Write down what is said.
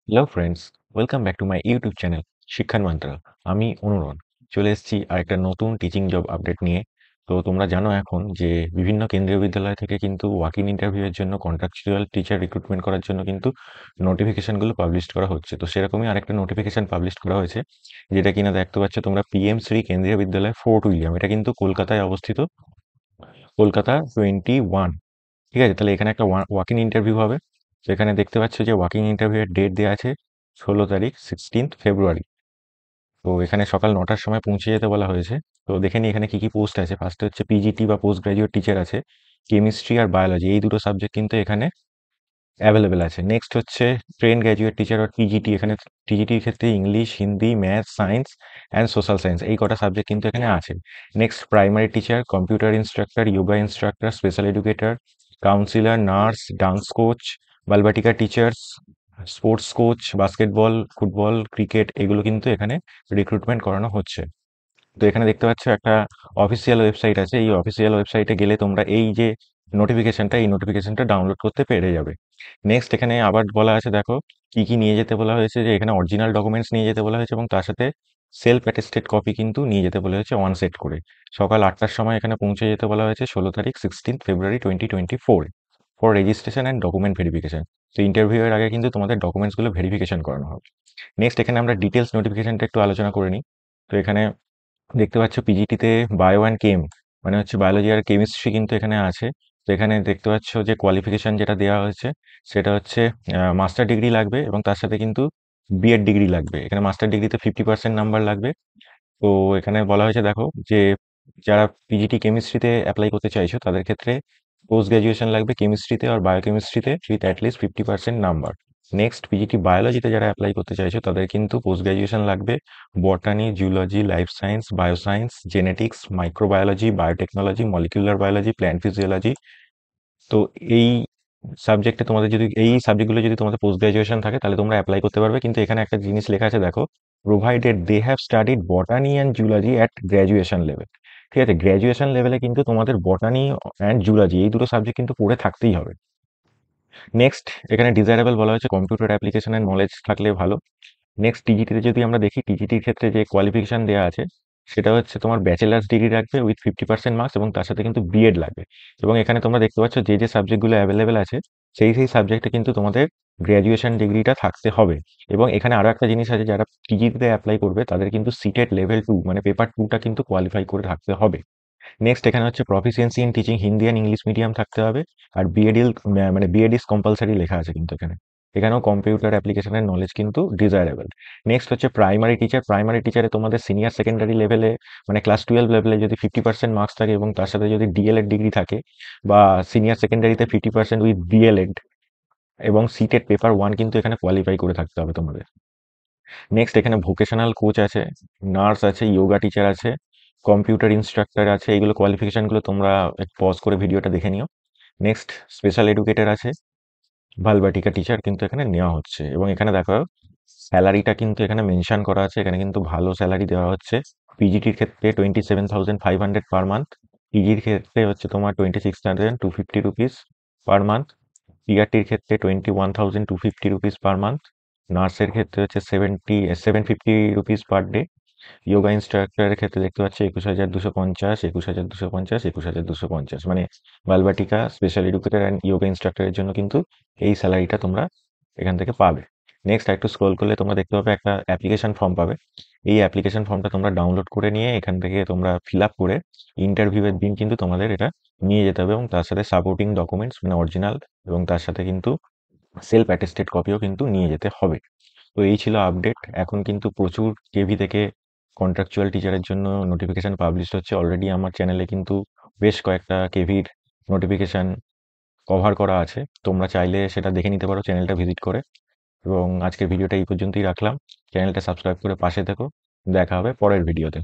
Hello friends, welcome back to my YouTube channel শিক্ষার mantra. আমি অনুরণ চলে এসেছি আরেকটা নতুন টিচিং জব আপডেট নিয়ে। তো তোমরা জানো এখন যে বিভিন্ন কেন্দ্রীয় বিদ্যালয় থেকে কিন্তু ওয়াক ইন ইন্টারভিউ এর জন্য কন্ট্রাকচুয়াল টিচার রিক্রুটমেন্ট করার জন্য কিন্তু নোটিফিকেশনগুলো পাবলিশ করা হচ্ছে। তো সেরকমই আরেকটা নোটিফিকেশন পাবলিশ করা হয়েছে, যেটা কিনা দেখতে পাচ্ছ তোমরা, পিএম শ্রী কেন্দ্রীয় বিদ্যালয় ফোর্ট উইলিয়াম। এটা কিন্তু কলকাতায় অবস্থিত, কলকাতা 21। ঠিক আছে, তাহলে এখানে একটা ওয়াক ইন ইন্টারভিউ হবে। তো এখানে দেখতে পাচ্ছ যে ওয়াকিং ইন্টারভিউয়ের ডেট দেওয়া আছে 16 তারিখ, 16 ফেব্রুয়ারি। তো এখানে সকাল 9টার সময় পৌঁছে যেতে বলা হয়েছে। তো দেখে নিই এখানে কি কি পোস্ট আছে। ফার্স্টে হচ্ছে পিজিটি বা পোস্ট গ্রাজুয়েট টিচার আছে, কেমিস্ট্রি আর বায়োলজি, এই দুটো সাবজেক্ট কিন্তু এখানে অ্যাভেলেবেল আছে। নেক্সট হচ্ছে ট্রেন গ্র্যাজুয়েট টিচার আর টিজিটি। এখানে টিজিটির ক্ষেত্রে English, Hindi, math, science and social science, এই কটা সাবজেক্ট কিন্তু এখানে আছে। Next primary teacher, computer instructor, yoga instructor, special educator, councillor, nurse, dance coach, Balvatika teachers, sports coach, basketball, football, cricket, এগুলো কিন্তু এখানে রিক্রুটমেন্ট করানো হচ্ছে। তো এখানে দেখতে পাচ্ছ একটা অফিসিয়াল ওয়েবসাইট আছে। এই অফিসিয়াল ওয়েবসাইটে গেলে তোমরা এই যে নোটিফিকেশনটা ডাউনলোড করতে পেরে যাবে। নেক্সট এখানে আবার বলা আছে, দেখো কি কি নিয়ে যেতে বলা হয়েছে, যে এখানে অরিজিনাল ডকুমেন্টস নিয়ে যেতে বলা হয়েছে এবং তার সাথে সেলফ অ্যাটেস্টেড কপি কিন্তু নিয়ে যেতে বলা হয়েছে ওয়ান সেট করে। সকাল 8টার সময় এখানে পৌঁছে যেতে বলা হয়েছে 16 তারিখ, 16 ফেব্রুয়ারি 2024, for registration and document verification. তো ইন্টারভিউ এর আগে কিন্তু তোমাদের ডকুমেন্টসগুলো ভেরিফিকেশন করানো হবে। নেক্সট এখানে আমরা ডিটেলস নোটিফিকেশনটা একটু আলোচনা করে নিই। তো এখানে দেখতে পাচ্ছ পিজিটিতে বায়ো অ্যান্ড কেম, মানে হচ্ছে বায়োলজি আর কেমিস্ট্রি কিন্তু এখানে আছে। তো এখানে দেখতে পাচ্ছ যে কোয়ালিফিকেশন যেটা দেওয়া হয়েছে সেটা হচ্ছে মাস্টার ডিগ্রি লাগবে এবং তার সাথে কিন্তু বিএড ডিগ্রি লাগবে। এখানে মাস্টার ডিগ্রিতে 50% নাম্বার লাগবে। তো এখানে বলা হয়েছে, দেখো যে যারা পিজিটি কেমিস্ট্রিতে অ্যাপ্লাই করতে চাইছো তাদের ক্ষেত্রে পোস্ট গ্রাজুয়েশন লাগবে কেমিস্ট্রিতে আর বায়োকেমিস্ট্রিতে with at least 50% number. Next PGT বায়োলজিতে যারা অ্যাপ্লাই করতে চাইছো তাদের কিন্তু পোস্ট গ্রাজুয়েশন লাগবে botany, zoology, life science, bioscience, genetics, microbiology, biotechnology, molecular biology, plant physiology. তো এই সাবজেক্টগুলো যদি তোমাদের পোস্ট গ্রাজুয়েশন থাকে তাহলে তোমরা অ্যাপ্লাই করতে পারবে। কিন্তু এখানে একটা জিনিস লেখা আছে, দেখো, provided they have studied botany and zoology at graduation level. ঠিক আছে, গ্র্যাজুয়েশন লেভেলে কিন্তু তোমাদের বটানি অ্যান্ড জুলজি এই দুটো সাবজেক্ট কিন্তু পড়ে থাকতেই হবে। নেক্সট এখানে ডিজায়ারেবল বলা হয়েছে কম্পিউটার অ্যাপ্লিকেশনের নলেজ থাকলে ভালো। নেক্সট টিজিটিতে যদি আমরা দেখি, টিজিটির ক্ষেত্রে যে কোয়ালিফিকেশন দেওয়া আছে সেটা হচ্ছে তোমার ব্যাচেলার্স ডিগ্রি রাখবে উইথ 50% মার্কস এবং তার সাথে কিন্তু বিএড লাগবে। এবং এখানে তোমরা দেখতে পাচ্ছ যে যে সাবজেক্টগুলো অ্যাভেলেবেল আছে সেই সাবজেক্টে কিন্তু তোমাদের গ্র্যাজুয়েশন ডিগ্রিটা থাকতে হবে। এবং এখানে আরও একটা জিনিস আছে, যারা পিজিটিতে অ্যাপ্লাই করবে তাদের কিন্তু সিটেট লেভেল 2 মানে পেপার 2টা কিন্তু কোয়ালিফাই করে থাকতে হবে। নেক্সট এখানে হচ্ছে proficiency in teaching Hindi and English medium থাকতে হবে। আর বিএড ইজ কম্পালসারি লেখা আছে কিন্তু এখানেও কম্পিউটার অ্যাপ্লিকেশনের নলেজ কিন্তু ডিজায়ারেবল। নেক্সট হচ্ছে প্রাইমারি টিচার। প্রাইমারি টিচারে তোমাদের সিনিয়র সেকেন্ডারি লেভেলে মানে ক্লাস 12 লেভেলে যদি 50% মার্কস থাকে এবং তার সাথে যদি ডিএলএড ডিগ্রি থাকে, বা সিনিয়র সেকেন্ডারিতে 50% উইথ ডিএলএড এবং সিটেট পেপার 1 কিন্তু এখানে কোয়ালিফাই করে থাকতে হবে তোমাদের। নেক্সট এখানে ভোকেশনাল কোচ আছে, নার্স আছে, যোগা টিচার আছে, কম্পিউটার ইনস্ট্রাক্টর আছে। এইগুলো কোয়ালিফিকেশনগুলো তোমরা একটু পজ করে ভিডিওটা দেখে নিও। নেক্সট স্পেশাল এডুকেটর আছে, ভালবাটিকা টিচার কিন্তু এখানে নেওয়া হচ্ছে। এবং এখানে দেখো স্যালারিটা কিন্তু এখানে মেনশন করা আছে, এখানে কিন্তু ভালো স্যালারি দেওয়া হচ্ছে। পিজিটির ক্ষেত্রে 27,500 পার মান্থ, পিজির ক্ষেত্রে হচ্ছে তোমার 26,250 রুপিস পার মান্থ, পিআরটির ক্ষেত্রে 21,250 রুপিস পার মান্থ, নার্সের ক্ষেত্রে হচ্ছে 750 রুপিস পার ডে, যোগা ইনস্ট্রাক্টরের ক্ষেত্রে দেখতে পাচ্ছি 21,250, 21,250, 21,250, মানে Balvatika, special educator and yoga ইনস্ট্রাক্টরের জন্য কিন্তু এই স্যালারিটা তোমরা এখান থেকে পাবে। নেক্সট একটু স্ক্রল করলে তোমরা দেখতে পাবে একটা অ্যাপ্লিকেশন ফর্ম পাবে। এই অ্যাপ্লিকেশন ফর্মটা তোমরা ডাউনলোড করে নিয়ে এখান থেকে তোমরা ফিল আপ করে ইন্টারভিউয়ের দিন কিন্তু তোমাদের এটা নিয়ে যেতে হবে এবং তার সাথে সাপোর্টিং ডকুমেন্টস মানে অরিজিনাল এবং তার সাথে কিন্তু সেলফ অ্যাটেস্টেড কপিও কিন্তু নিয়ে যেতে হবে। তো এই ছিল আপডেট। এখন কিন্তু প্রচুর কেভি থেকে কন্ট্রাকচুয়াল টিচারের জন্য নোটিফিকেশন পাবলিশ হচ্ছে। অলরেডি আমার চ্যানেলে কিন্তু বেশ কয়েকটা কেভির নোটিফিকেশন কভার করা আছে, তোমরা চাইলে সেটা দেখে নিতে পারো চ্যানেলটা ভিজিট করে। এবং আজকের ভিডিওটা এই পর্যন্তই রাখলাম। চ্যানেলটা সাবস্ক্রাইব করে পাশে থেকো। দেখা হবে পরের ভিডিওতে।